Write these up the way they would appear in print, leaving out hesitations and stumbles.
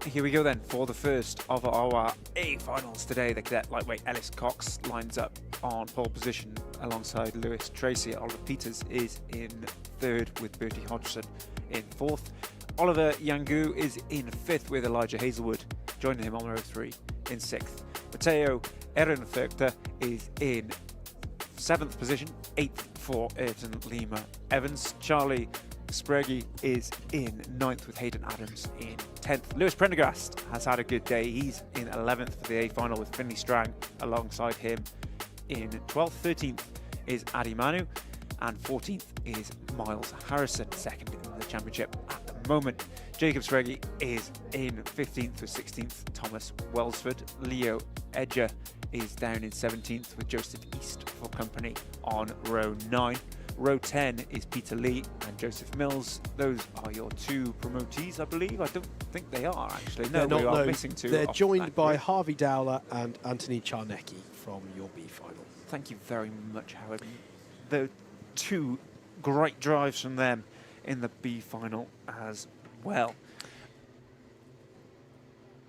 Here we go then for the first of our A finals today. The cadet lightweight Ellis Cox lines up on pole position alongside Lewis Tracy. Oliver Peters is in third with Bertie Hodgson in fourth. Oliver Yangu is in fifth with Elijah Hazelwood joining him on row 3 in sixth. Matteo Ehrenfurter is in seventh position, eighth for Ayrton Lima Evans. Charlie Sprague is in ninth with Hayden Adams in 10th. Lewis Prendergast has had a good day. He's in 11th for the A final with Finley Strang alongside him in 12th. 13th is Adi Manu and 14th is Miles Harrison, second in the championship at the moment. Jacob Sprague is in 15th with 16th Thomas Welsford. Leo Edger is down in 17th with Joseph East for company on row 9. Row 10 is Peter Lee and Joseph Mills. Those are your two promotees, I believe. I don't think they are, actually. No, we are missing two. They're joined by Harvey Dowler and Anthony Czarnecki from your B final. Thank you very much, Howard. The two great drives from them in the B final as well.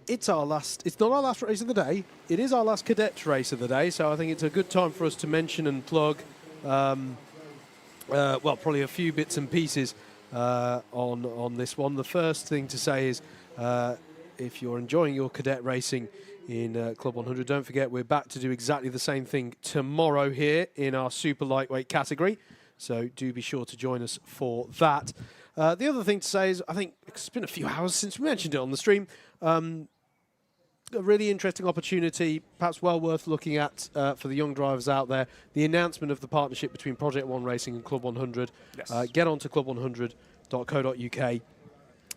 It's not our last race of the day. It is our last cadet race of the day, so I think it's a good time for us to mention and plug well, probably a few bits and pieces on this one. The first thing to say is if you're enjoying your cadet racing in Club 100, don't forget we're back to do exactly the same thing tomorrow here in our super lightweight category. So do be sure to join us for that. The other thing to say is I think it's been a few hours since we mentioned it on the stream. A really interesting opportunity, perhaps well worth looking at for the young drivers out there. The announcement of the partnership between Project One Racing and Club 100. Yes. Get on to club100.co.uk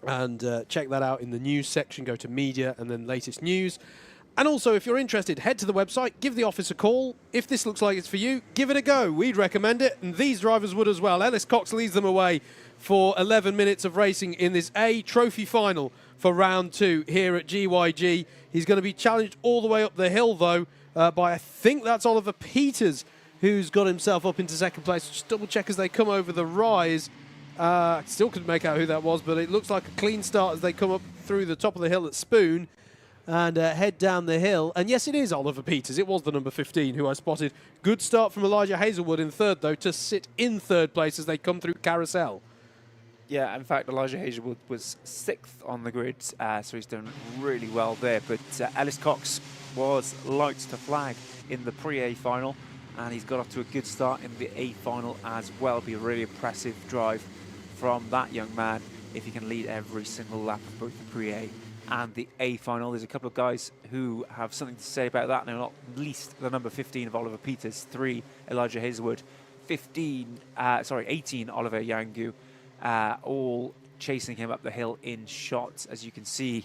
and check that out in the news section. Go to media and then latest news. And also, if you're interested, head to the website, give the office a call. If this looks like it's for you, give it a go. We'd recommend it, and these drivers would as well. Ellis Cox leads them away for 11 minutes of racing in this A trophy final for round 2 here at GYG. He's going to be challenged all the way up the hill, though, by I think that's Oliver Peters, who's got himself up into second place. Just double check as they come over the rise. Still couldn't make out who that was, but it looks like a clean start as they come up through the top of the hill at Spoon and head down the hill. And yes, it is Oliver Peters. It was the number 15 who I spotted. Good start from Elijah Hazelwood in third, though, to sit in third place as they come through Carousel. Yeah, in fact, Elijah Hazelwood was 6th on the grid, so he's done really well there. But Ellis Cox was light to flag in the pre-A final, and he's got off to a good start in the A final as well. It'll be a really impressive drive from that young man if he can lead every single lap of both the pre-A and the A final. There's a couple of guys who have something to say about that, and not least the number 15 of Oliver Peters, 3 Elijah Hazelwood, 18 Oliver Yangu. All chasing him up the hill in shots. As you can see,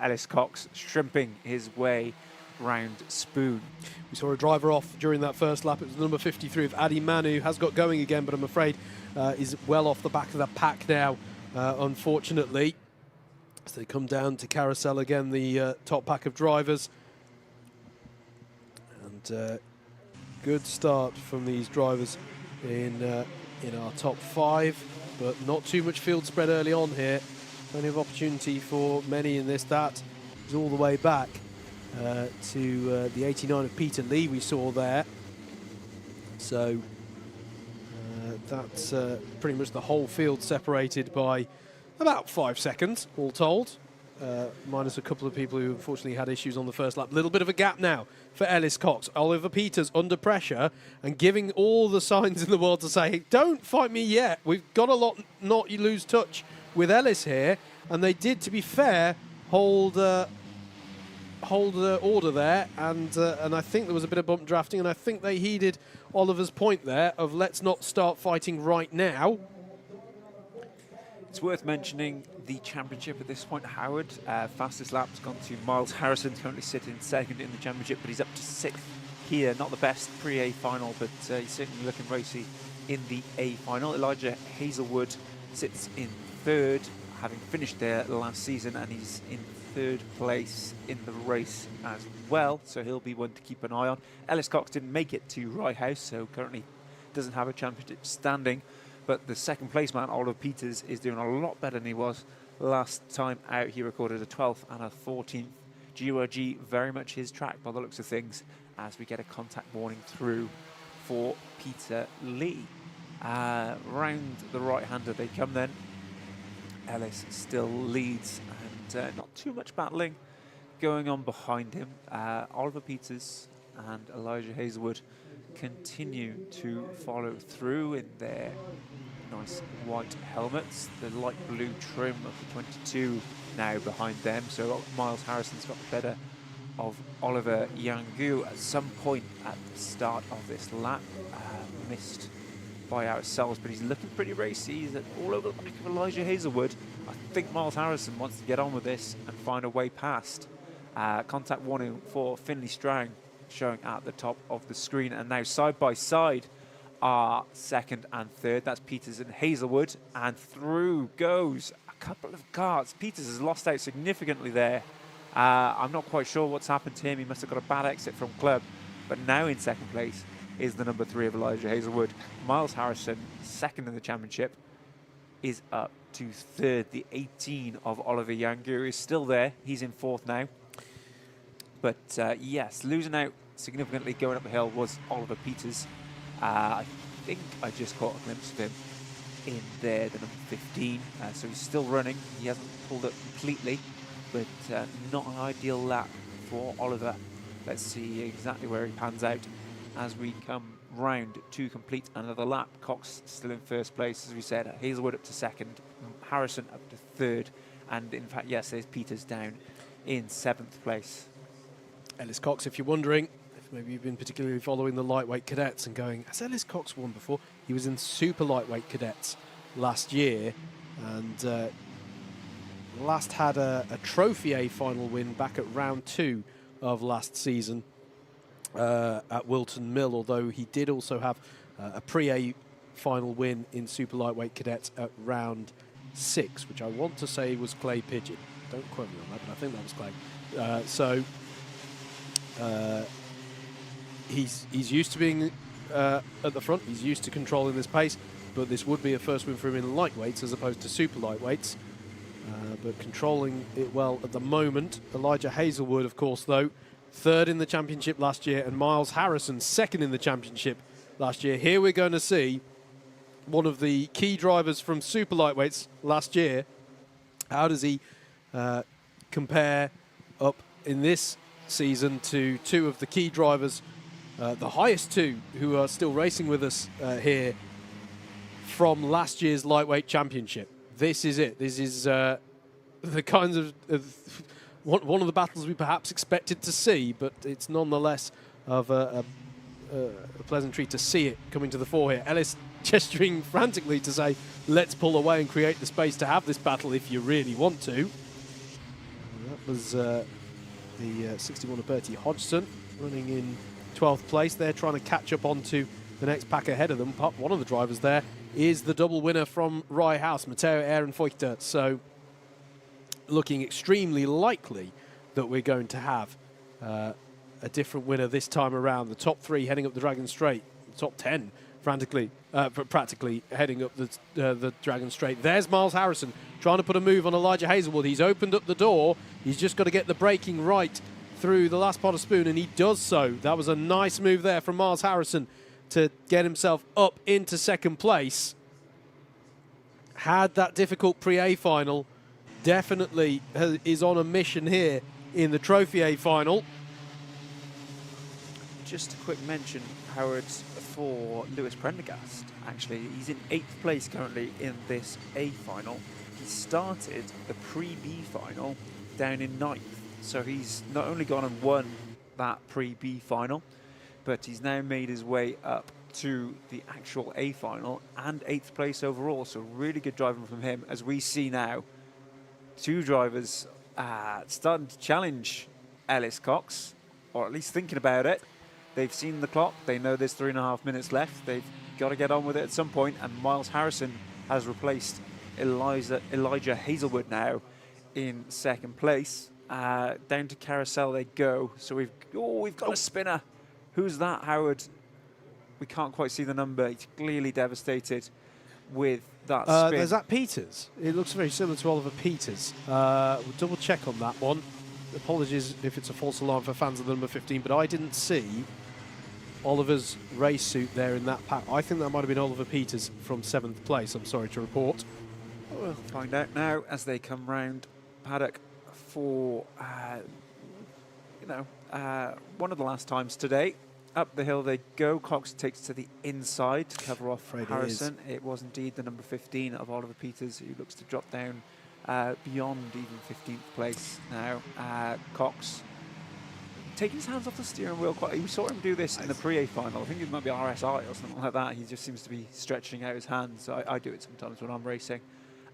Ellis Cox shrimping his way round Spoon. We saw a driver off during that first lap. It was number 53 of Adi Manu, has got going again, but I'm afraid is well off the back of the pack now, unfortunately. As they come down to Carousel again, the top pack of drivers. And good start from these drivers in our top 5. But not too much field spread early on here. Plenty of opportunity for many in this. That is all the way back to the 89 of Peter Lee we saw there. So that's pretty much the whole field separated by about 5 seconds, all told. Minus a couple of people who unfortunately had issues on the first lap. A little bit of a gap now for Ellis Cox. Oliver Peters under pressure and giving all the signs in the world to say, hey, don't fight me yet. We've got a lot not lose touch with Ellis here. And they did, to be fair, hold the order there. And I think there was a bit of bump drafting. And I think they heeded Oliver's point there of let's not start fighting right now. It's worth mentioning the championship at this point, Howard. Fastest lap's gone to Miles Harrison, currently sitting second in the championship, but he's up to 6th here. Not the best pre-A final, but he's certainly looking racy in the A final. Elijah Hazelwood sits in third, having finished there last season, and he's in third place in the race as well, so he'll be one to keep an eye on. Ellis Cox didn't make it to Rye House, so currently doesn't have a championship standing. But the second place man, Oliver Peters, is doing a lot better than he was Last time out, he recorded a 12th and a 14th. GOG, very much his track by the looks of things, as we get a contact warning through for Peter Lee. Round the right-hander they come then. Ellis still leads, and not too much battling going on behind him. Oliver Peters and Elijah Hazelwood continue to follow through in their nice white helmets. The light blue trim of the 22 now behind them, so Miles Harrison's got the better of Oliver Yangu at some point at the start of this lap. Missed by ourselves, but he's looking pretty racy. He's all over the back of Elijah Hazelwood. I think Miles Harrison wants to get on with this and find a way past. Contact warning for Finley Strang showing at the top of the screen, and now side by side are second and third. That's Peters and Hazelwood, and through goes a couple of carts. Peters has lost out significantly there. I'm not quite sure what's happened to him. He must have got a bad exit from club, but now in second place is the number 3 of Elijah Hazelwood. Miles Harrison, second in the championship, is up to third. The 18 of Oliver Yangu is still there. He's in fourth now. But yes, losing out significantly going up the hill was Oliver Peters. I think I just caught a glimpse of him in there, the number 15. So he's still running. He hasn't pulled up completely, but not an ideal lap for Oliver. Let's see exactly where he pans out as we come round to complete another lap. Cox still in first place, as we said. Hazelwood up to second, Harrison up to third, and in fact, yes, there's Peters down in 7th place. Ellis Cox, if you're wondering, if maybe you've been particularly following the lightweight cadets and going, has Ellis Cox won before? He was in super lightweight cadets last year, and last had a Trophy A final win back at round 2 of last season at Wilton Mill, although he did also have a pre-A final win in super lightweight cadets at round 6, which I want to say was Clay Pigeon. Don't quote me on that, but I think that was Clay. He's used to being at the front. He's used to controlling this pace, but this would be a first win for him in lightweights as opposed to super lightweights. But controlling it well at the moment. Elijah Hazelwood, of course, though, third in the championship last year, and Miles Harrison, second in the championship last year. Here we're going to see one of the key drivers from super lightweights last year. How does he compare up in this season to two of the key drivers, the highest two, who are still racing with us here from last year's lightweight championship? This is it. This is the kinds of one of the battles we perhaps expected to see, but it's nonetheless of a pleasantry to see it coming to the fore here. Ellis gesturing frantically to say, let's pull away and create the space to have this battle if you really want to. And that was the 61 of Bertie Hodgson running in 12th place. They're trying to catch up onto the next pack ahead of them. One of the drivers there is the double winner from Rye House, Matteo Ehrenfeuchter. So looking extremely likely that we're going to have a different winner this time around. The top 3 heading up the Dragon Straight, the top 10 practically heading up the Dragon Straight. There's Miles Harrison trying to put a move on Elijah Hazelwood. He's opened up the door. He's just got to get the braking right through the last pot of spoon, and he does so. That was a nice move there from Miles Harrison to get himself up into second place. Had that difficult pre-A final. Definitely is on a mission here in the Trophy A final. Just a quick mention, Howard, for Lewis Prendergast. Actually, he's in 8th place currently in this A final. He started the pre-B final down in 9th. So he's not only gone and won that pre-B final, but he's now made his way up to the actual A final and 8th place overall. So really good driving from him, as we see now. 2 drivers starting to challenge Ellis Cox, or at least thinking about it. They've seen the clock. They know there's 3.5 minutes left. They've got to get on with it at some point. And Miles Harrison has replaced Elijah Hazelwood now in second place. Down to carousel they go. So we've got a spinner. Who's that, Howard? We can't quite see the number. He's clearly devastated with that spin. There's that Peters. It looks very similar to Oliver Peters. We'll double check on that one. Apologies if it's a false alarm for fans of the number 15, but I didn't see Oliver's race suit there in that pack. I think that might have been Oliver Peters from 7th place, I'm sorry to report. We'll find out now as they come round paddock for, one of the last times today. Up the hill they go. Cox takes to the inside to cover off Harrison. It was indeed the number 15 of Oliver Peters who looks to drop down beyond even 15th place now. Cox taking his hands off the steering wheel. We saw him do this in the pre-A final. I think it might be RSI or something like that. He just seems to be stretching out his hands. I do it sometimes when I'm racing.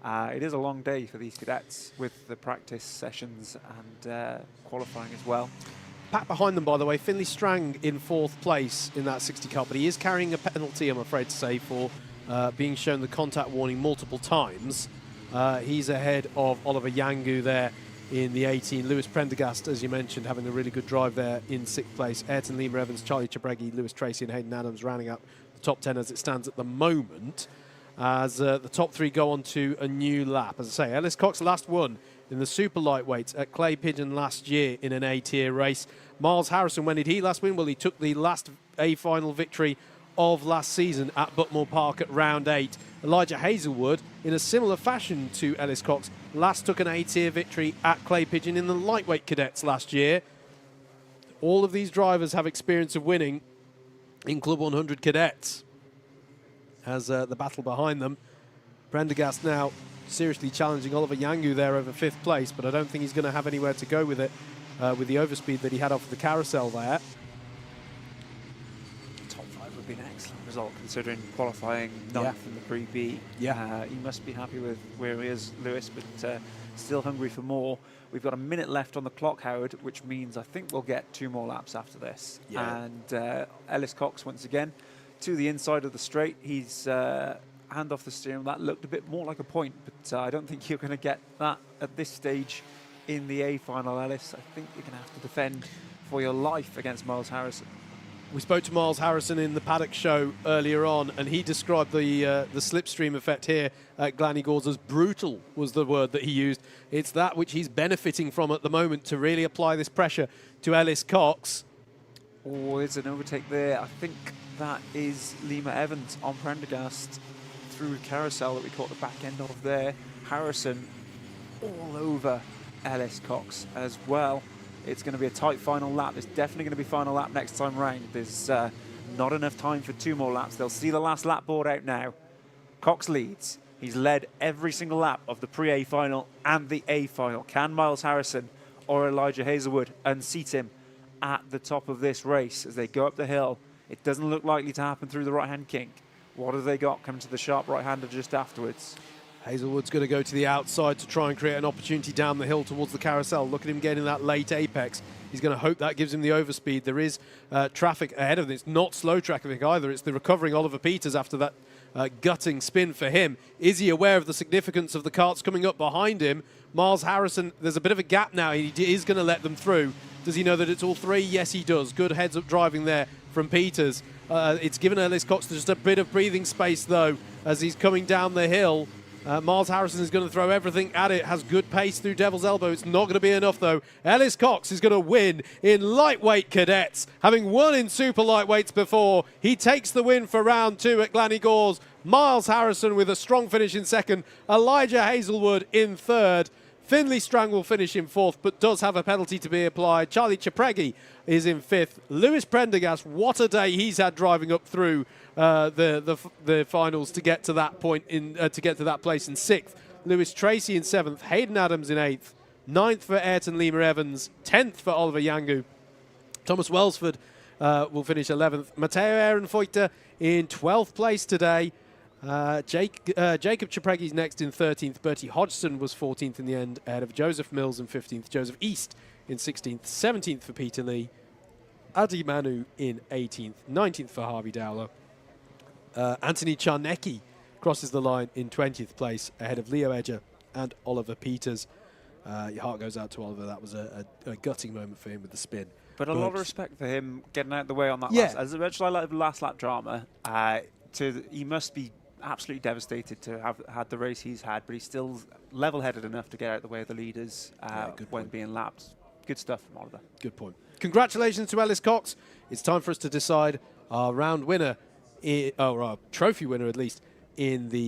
It is a long day for these cadets with the practice sessions and qualifying as well. Back behind them, by the way, Finley Strang in 4th place in that 60 car, but he is carrying a penalty, I'm afraid to say, for being shown the contact warning multiple times. He's ahead of Oliver Yangu there in the 18. Lewis Prendergast, as you mentioned, having a really good drive there in 6th place. Ayrton Lima Evans, Charlie Chabregi, Lewis Tracy and Hayden Adams rounding up the top 10 as it stands at the moment. As the top 3 go on to a new lap. As I say, Ellis Cox last won in the super lightweights at Clay Pigeon last year in an A-tier race. Miles Harrison, when did he last win? Well, he took the last A-final victory of last season at Butmore Park at round 8. Elijah Hazelwood, in a similar fashion to Ellis Cox, last took an A-tier victory at Clay Pigeon in the lightweight cadets last year. All of these drivers have experience of winning in Club 100 cadets. As the battle behind them, Prendergast now seriously challenging Oliver Yangu there over 5th place, but I don't think he's going to have anywhere to go with it with the overspeed that he had off the carousel there. Top 5 would be an excellent result considering qualifying 9th in the pre-B. He must be happy with where he is, Lewis, but still hungry for more. We've got a minute left on the clock, Howard, which means I think we'll get 2 more laps after this. And Ellis Cox once again to the inside of the straight. He's hand off the steering. That looked a bit more like a point, but I don't think you're going to get that at this stage in the A final, Ellis. I think you're going to have to defend for your life against Miles Harrison. We spoke to Miles Harrison in the paddock show earlier on, and he described the slipstream effect here at Glannygores as brutal, was the word that he used. It's that which he's benefiting from at the moment to really apply this pressure to Ellis Cox. Oh, there's an overtake there. I think that is Lima Evans on Prendergast through carousel that we caught the back end of there. Harrison all over Ellis Cox as well. It's going to be a tight final lap. There's definitely going to be final lap next time round. There's not enough time for 2 more laps. They'll see the last lap board out now. Cox leads. He's led every single lap of the pre-A final and the A final. Can Miles Harrison or Elijah Hazelwood unseat him at the top of this race as they go up the hill? It doesn't look likely to happen through the right-hand kink. What have they got coming to the sharp right-hander just afterwards? Hazelwood's going to go to the outside to try and create an opportunity down the hill towards the carousel. Look at him getting that late apex. He's going to hope that gives him the overspeed. There is traffic ahead of him. It's not slow traffic either. It's the recovering Oliver Peters after that gutting spin for him. Is he aware of the significance of the carts coming up behind him? Miles Harrison, there's a bit of a gap now. He is going to let them through. Does he know that it's all 3? Yes, he does. Good heads-up driving there from Peters. It's given Ellis Cox just a bit of breathing space, though, as he's coming down the hill. Miles Harrison is going to throw everything at it, has good pace through Devil's Elbow. It's not going to be enough, though. Ellis Cox is going to win in lightweight cadets, having won in super lightweights before. He takes the win for round 2 at Glannygores. Miles Harrison with a strong finish in 2nd. Elijah Hazelwood in 3rd. Finley Strang will finish in 4th, but does have a penalty to be applied. Charlie Chapregi is in 5th. Lewis Prendergast, what a day he's had driving up through the finals to get to that point to get to that place in 6th. Lewis Tracy in 7th. Hayden Adams in 8th. 9th for Ayrton Lima Evans. 10th for Oliver Yangu. Thomas Welsford will finish 11th. Matteo Ehrenfeuchter in 12th place today. Jacob Chapregi's next in 13th. Bertie Hodgson was 14th in the end, ahead of Joseph Mills in 15th. Joseph East in 16th. 17th for Peter Lee. Adi Manu in 18th. 19th for Harvey Dowler. Anthony Czarnecki crosses the line in 20th place, ahead of Leo Edger and Oliver Peters. Your heart goes out to Oliver. That was a gutting moment for him with the spin. But a lot of respect for him getting out of the way on that Yeah. as much as I like the last lap drama, he must be absolutely devastated to have had the race he's had, but he's still level-headed enough to get out of the way of the leaders when point. being lapped. Good stuff from Oliver. Good point. Congratulations to Ellis Cox. It's time for us to decide our round winner, or our trophy winner at least, in the